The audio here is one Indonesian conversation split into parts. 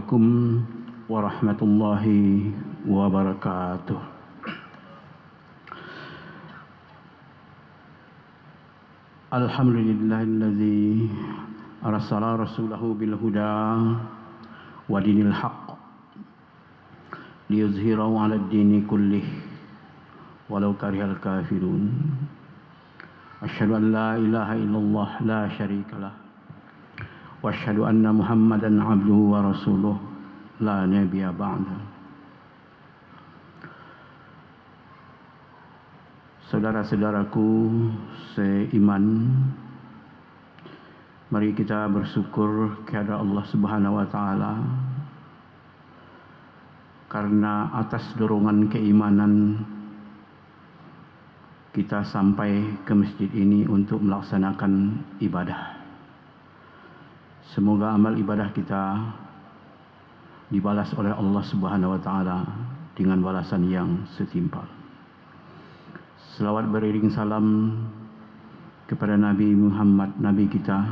Assalamualaikum warahmatullahi wabarakatuh. Alhamdulillahilladzi arsala rasulahu bil huda wa dinil haqq liyuzhirahu 'alad dini kullih walau karihal kafirun. Asyhadu an la ilaha illallah la syarikalah wa asyhadu anna Muhammadan 'abduhu wa rasuluh la nabiyya ba'da. Saudara-saudaraku seiman, mari kita bersyukur kepada Allah Subhanahu wa taala karena atas dorongan keimanan kita sampai ke masjid ini untuk melaksanakan ibadah. Semoga amal ibadah kita dibalas oleh Allah Subhanahu wa taala dengan balasan yang setimpal. Selawat beriring salam kepada Nabi Muhammad, Nabi kita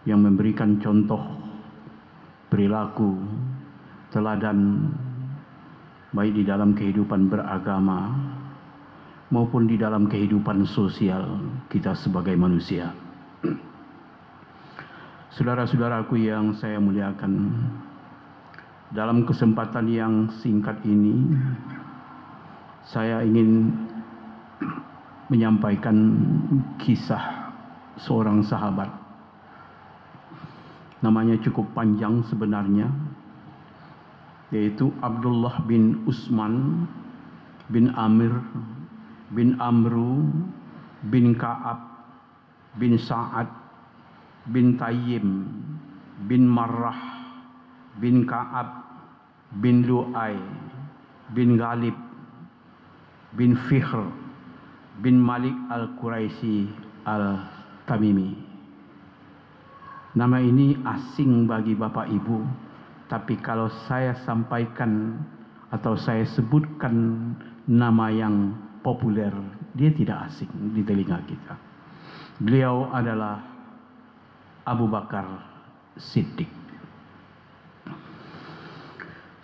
yang memberikan contoh perilaku teladan baik di dalam kehidupan beragama maupun di dalam kehidupan sosial kita sebagai manusia. Saudara-saudaraku yang saya muliakan, dalam kesempatan yang singkat ini saya ingin menyampaikan kisah seorang sahabat. Namanya cukup panjang sebenarnya, yaitu Abdullah bin Utsman bin Amir bin Amru bin Ka'ab bin Sa'ad bin Tayyim bin Marrah bin Ka'ab bin Lu'ay bin Ghalib bin Fihr bin Malik al-Quraisy al-Tamimi. Nama ini asing bagi Bapak Ibu, tapi kalau saya sampaikan atau saya sebutkan nama yang populer, dia tidak asing di telinga kita. Beliau adalah Abu Bakar Siddiq.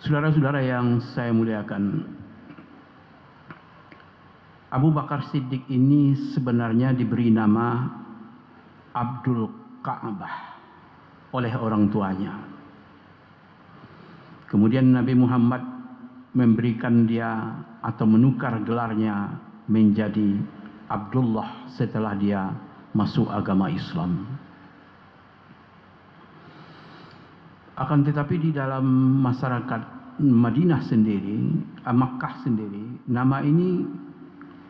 Saudara-saudara yang saya muliakan, Abu Bakar Siddiq ini sebenarnya diberi nama Abdul Ka'bah oleh orang tuanya. Kemudian Nabi Muhammad memberikan dia atau menukar gelarnya menjadi Abdullah setelah dia masuk agama Islam. Akan tetapi di dalam masyarakat Madinah sendiri, Makkah sendiri, nama ini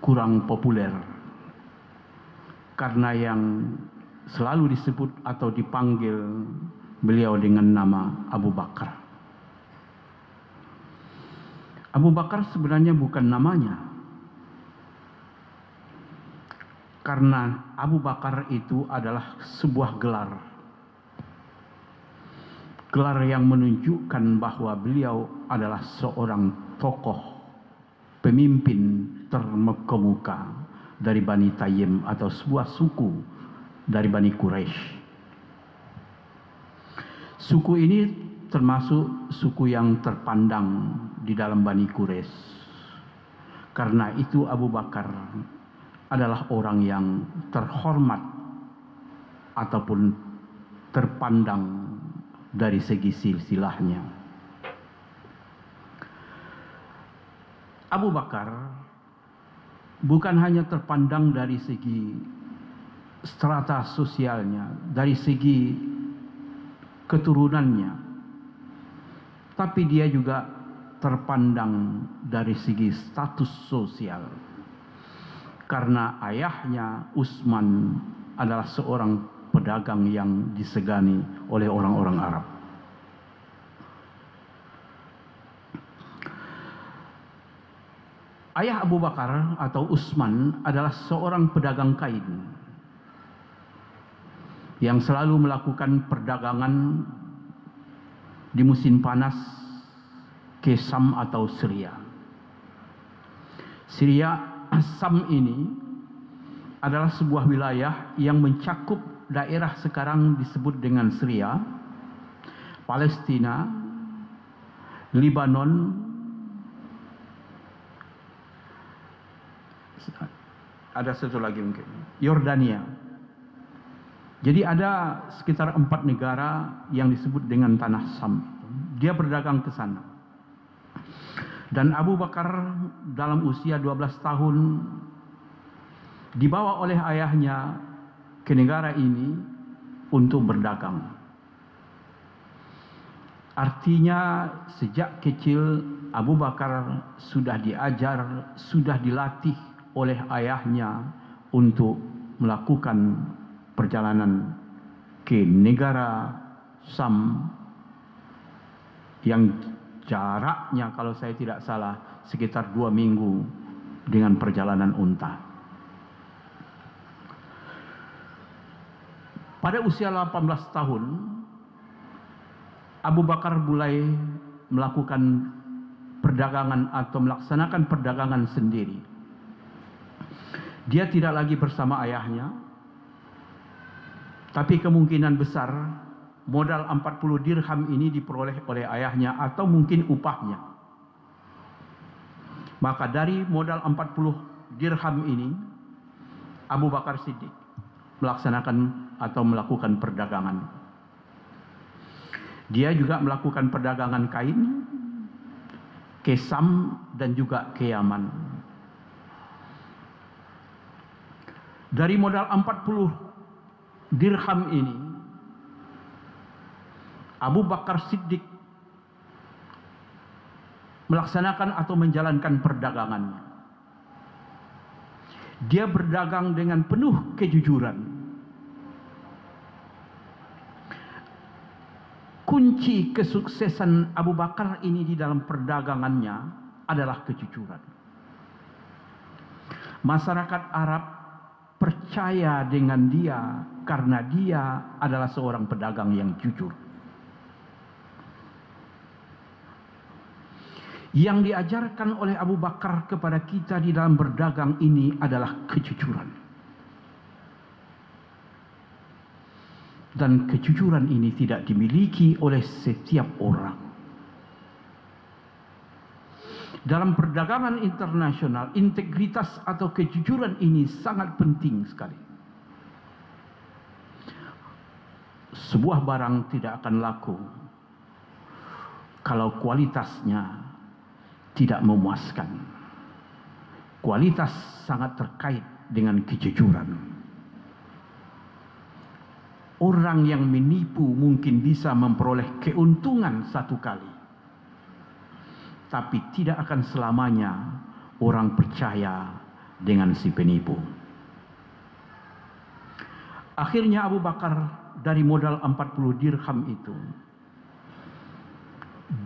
kurang populer karena yang selalu disebut atau dipanggil beliau dengan nama Abu Bakar. Abu Bakar sebenarnya bukan namanya, karena Abu Bakar itu adalah sebuah gelar yang menunjukkan bahwa beliau adalah seorang tokoh pemimpin terkemuka dari Bani Tayyim atau sebuah suku dari Bani Quraisy. Suku ini termasuk suku yang terpandang di dalam Bani Quraisy. Karena itu Abu Bakar adalah orang yang terhormat ataupun terpandang dari segi silsilahnya. Abu Bakar bukan hanya terpandang dari segi strata sosialnya, dari segi keturunannya, tapi dia juga terpandang dari segi status sosial. Karena ayahnya Utsman adalah seorang pedagang yang disegani oleh orang-orang Arab. Ayah Abu Bakar atau Utsman adalah seorang pedagang kain yang selalu melakukan perdagangan di musim panas ke Syam atau Syria. Syam ini adalah sebuah wilayah yang mencakup daerah sekarang disebut dengan Syria, Palestina, Lebanon, ada satu lagi mungkin, Yordania. Jadi ada sekitar 4 negara yang disebut dengan tanah Sam. Dia berdagang ke sana. Dan Abu Bakar dalam usia 12 tahun dibawa oleh ayahnya ke negara ini untuk berdagang. Artinya sejak kecil Abu Bakar sudah diajar, sudah dilatih oleh ayahnya untuk melakukan perjalanan ke negara Sam yang jaraknya kalau saya tidak salah sekitar 2 minggu dengan perjalanan unta. Pada usia 18 tahun, Abu Bakar mulai melakukan perdagangan atau melaksanakan perdagangan sendiri. Dia tidak lagi bersama ayahnya, tapi kemungkinan besar modal 40 dirham ini diperoleh oleh ayahnya atau mungkin upahnya. Maka dari modal 40 dirham ini, Abu Bakar Siddiq melaksanakan atau melakukan perdagangan. Dia juga melakukan perdagangan kain ke Sam dan juga ke Yaman. Dari modal 40 dirham ini, Abu Bakar Siddiq melaksanakan atau menjalankan perdagangannya. Dia berdagang dengan penuh kejujuran. Kunci kesuksesan Abu Bakar ini di dalam perdagangannya adalah kejujuran. Masyarakat Arab percaya dengan dia karena dia adalah seorang pedagang yang jujur. Yang diajarkan oleh Abu Bakar kepada kita di dalam berdagang ini adalah kejujuran. Dan kejujuran ini tidak dimiliki oleh setiap orang. Dalam perdagangan internasional, integritas atau kejujuran ini sangat penting sekali. Sebuah barang tidak akan laku kalau kualitasnya tidak memuaskan. Kualitas sangat terkait dengan kejujuran. Orang yang menipu mungkin bisa memperoleh keuntungan satu kali, tapi tidak akan selamanya orang percaya dengan si penipu. Akhirnya Abu Bakar dari modal 40 dirham itu,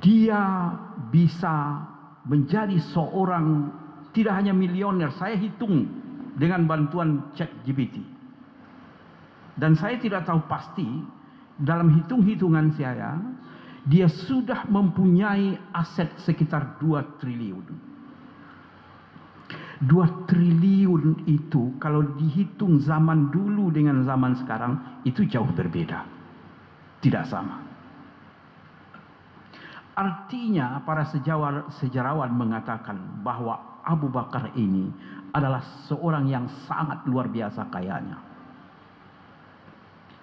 dia bisa menjadi seorang tidak hanya milioner. Saya hitung dengan bantuan ChatGPT. Dan saya tidak tahu pasti, dalam hitung-hitungan saya, dia sudah mempunyai aset sekitar 2 triliun. 2 triliun itu kalau dihitung zaman dulu dengan zaman sekarang, itu jauh berbeda. Tidak sama. Artinya para sejarawan mengatakan bahwa Abu Bakar ini adalah seorang yang sangat luar biasa kayanya.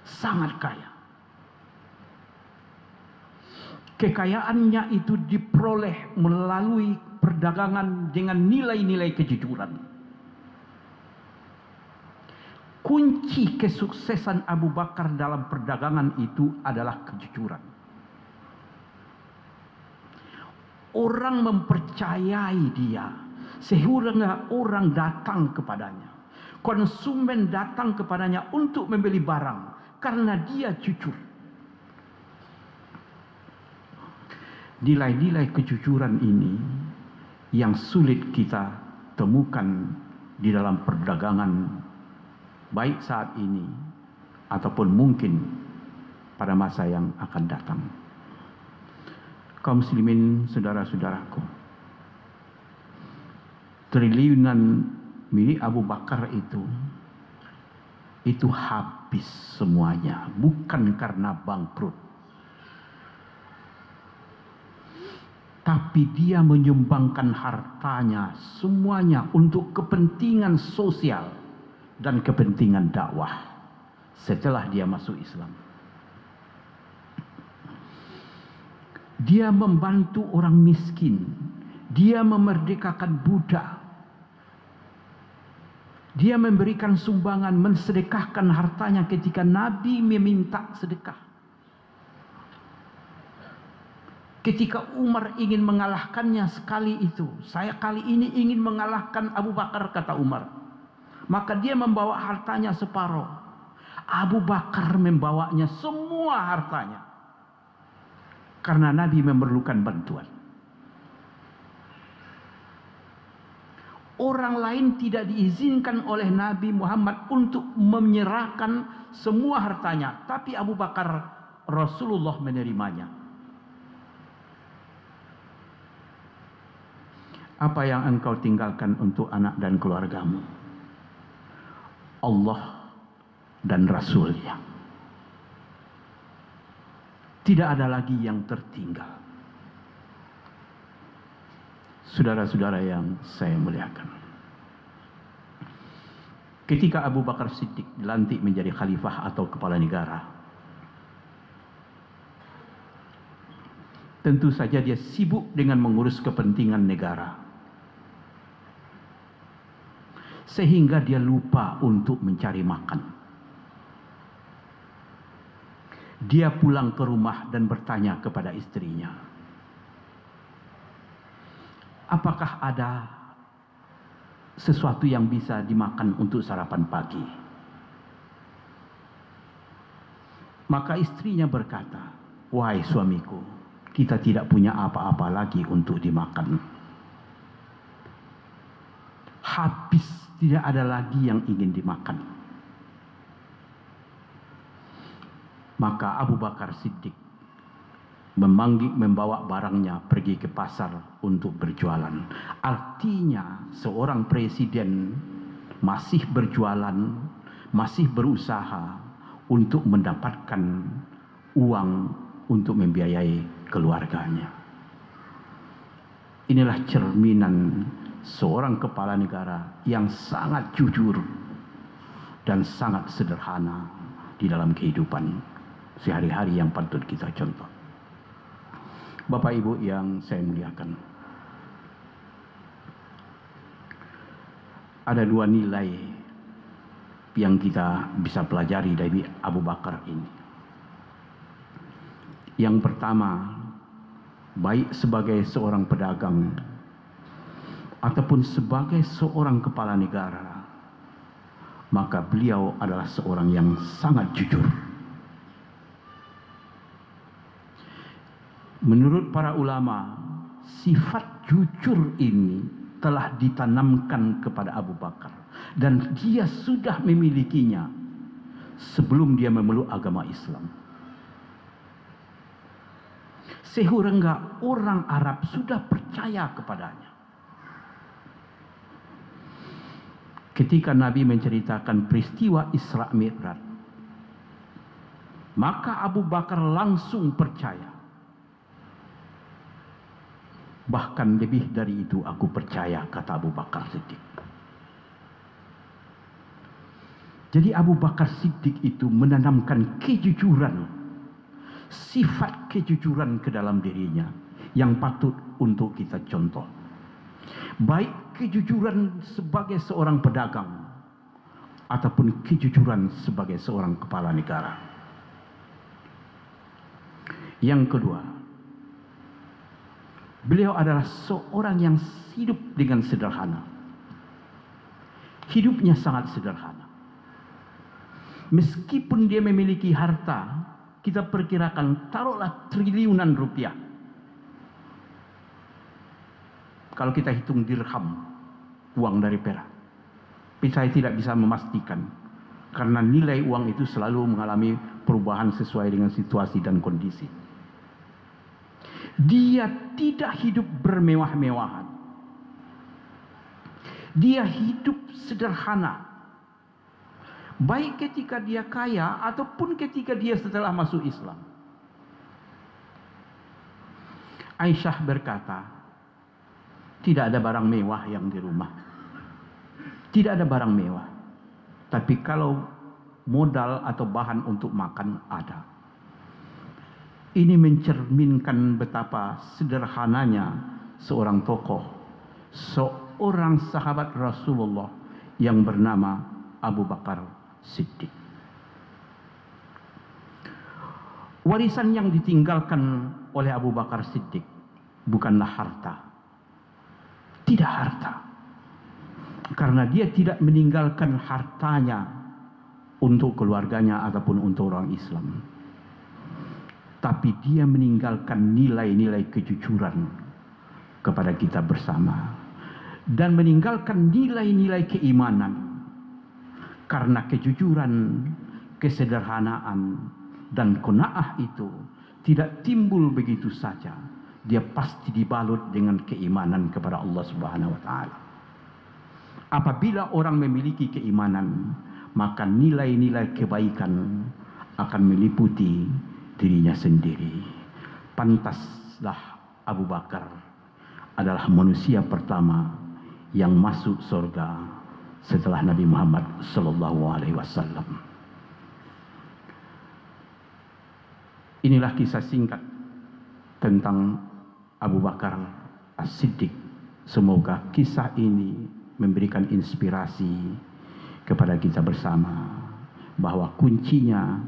Sangat kaya. Kekayaannya itu diperoleh melalui perdagangan dengan nilai-nilai kejujuran. Kunci kesuksesan Abu Bakar dalam perdagangan itu adalah kejujuran. Orang mempercayai dia sehingga orang datang kepadanya. Konsumen datang kepadanya untuk membeli barang karena dia jujur. Nilai-nilai kejujuran ini yang sulit kita temukan di dalam perdagangan, baik saat ini ataupun mungkin pada masa yang akan datang. Kaum muslimin, saudara-saudaraku, triliunan milik Abu Bakar itu habis semuanya, bukan karena bangkrut. Tapi dia menyumbangkan hartanya semuanya untuk kepentingan sosial dan kepentingan dakwah setelah dia masuk Islam. Dia membantu orang miskin, dia memerdekakan budak, dia memberikan sumbangan, mensedekahkan hartanya ketika Nabi meminta sedekah. Ketika Umar ingin mengalahkannya sekali itu, saya kali ini ingin mengalahkan Abu Bakar, kata Umar. Maka dia membawa hartanya separuh. Abu Bakar membawanya semua hartanya. Karena Nabi memerlukan bantuan. Orang lain tidak diizinkan oleh Nabi Muhammad untuk menyerahkan semua hartanya. Tapi Abu Bakar, Rasulullah menerimanya. Apa yang engkau tinggalkan untuk anak dan keluargamu? Allah dan Rasulnya. Tidak ada lagi yang tertinggal. Saudara-saudara yang saya muliakan, ketika Abu Bakar Siddiq dilantik menjadi khalifah atau kepala negara, tentu saja dia sibuk dengan mengurus kepentingan negara, sehingga dia lupa untuk mencari makan. Dia pulang ke rumah dan bertanya kepada istrinya, apakah ada sesuatu yang bisa dimakan untuk sarapan pagi? Maka istrinya berkata, wahai suamiku, kita tidak punya apa-apa lagi untuk dimakan. Habis, tidak ada lagi yang ingin dimakan. Maka Abu Bakar Siddiq membawa barangnya pergi ke pasar untuk berjualan. Artinya seorang presiden masih berjualan, masih berusaha untuk mendapatkan uang untuk membiayai keluarganya. Inilah cerminan seorang kepala negara yang sangat jujur dan sangat sederhana di dalam kehidupan sehari-hari yang patut kita contoh. Bapak Ibu yang saya muliakan, ada dua nilai yang kita bisa pelajari dari Abu Bakar ini. Yang pertama, baik sebagai seorang pedagang ataupun sebagai seorang kepala negara, maka beliau adalah seorang yang sangat jujur. Menurut para ulama, sifat jujur ini telah ditanamkan kepada Abu Bakar, dan dia sudah memilikinya sebelum dia memeluk agama Islam. Sehingga orang Arab sudah percaya kepadanya. Ketika Nabi menceritakan peristiwa Isra Mi'raj, maka Abu Bakar langsung percaya. Bahkan lebih dari itu aku percaya, kata Abu Bakar Siddiq. Jadi Abu Bakar Siddiq itu menanamkan kejujuran, sifat kejujuran ke dalam dirinya yang patut untuk kita contoh. Baik kejujuran sebagai seorang pedagang ataupun kejujuran sebagai seorang kepala negara. Yang kedua, beliau adalah seorang yang hidup dengan sederhana. Hidupnya sangat sederhana. Meskipun dia memiliki harta, kita perkirakan taruhlah triliunan rupiah. Kalau kita hitung dirham, uang dari perak. Tapi saya tidak bisa memastikan, karena nilai uang itu selalu mengalami perubahan sesuai dengan situasi dan kondisi. Dia tidak hidup bermewah-mewahan. Dia hidup sederhana. Baik ketika dia kaya ataupun ketika dia setelah masuk Islam. Aisyah berkata, Tidak ada barang mewah yang di rumah. Tidak ada barang mewah. Tapi kalau modal atau bahan untuk makan ada. Ini mencerminkan betapa sederhananya seorang tokoh, seorang sahabat Rasulullah yang bernama Abu Bakar Siddiq. Warisan yang ditinggalkan oleh Abu Bakar Siddiq bukanlah harta. Tidak harta. Karena dia tidak meninggalkan hartanya untuk keluarganya ataupun untuk orang Islam. Tapi dia meninggalkan nilai-nilai kejujuran kepada kita bersama. Dan meninggalkan nilai-nilai keimanan. Karena kejujuran, kesederhanaan, dan qanaah itu tidak timbul begitu saja. Dia pasti dibalut dengan keimanan kepada Allah Subhanahu wa taala. Apabila orang memiliki keimanan, maka nilai-nilai kebaikan akan meliputi dirinya sendiri. Pantaslah Abu Bakar adalah manusia pertama yang masuk surga setelah Nabi Muhammad sallallahu alaihi wasallam. Inilah kisah singkat tentang Abu Bakar As-Siddiq. Semoga kisah ini memberikan inspirasi kepada kita bersama bahwa kuncinya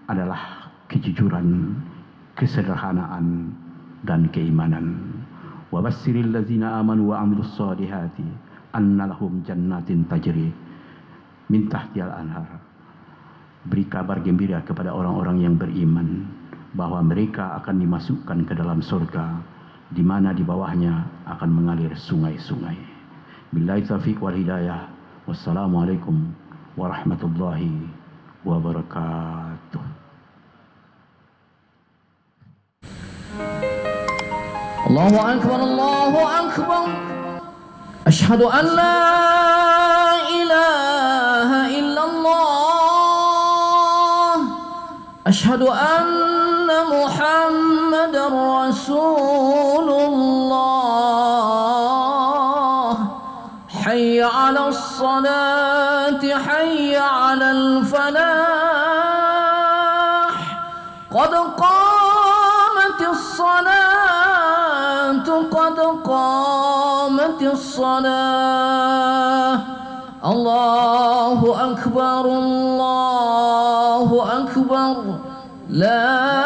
adalah kejujuran, kesederhanaan, dan keimanan. Wa basyiril ladzina amanu wa 'amilus shalihati anna lahum jannatin tajri min tahtihal anhar. Beri kabar gembira kepada orang-orang yang beriman bahwa mereka akan dimasukkan ke dalam surga di mana di bawahnya akan mengalir sungai-sungai. Billahi taufiq wal hidayah. Wassalamualaikum warahmatullahi wabarakatuh. Allahu akbar, Allahu akbar. Asyhadu an la ilaha illallah. Asyhadu anna Muhammadar Rasulullah. Hayya 'alas salati, hayya 'alal falah. Qad qamatis salatu, qad qamatis salah. Allahu akbar, Allahu akbar. La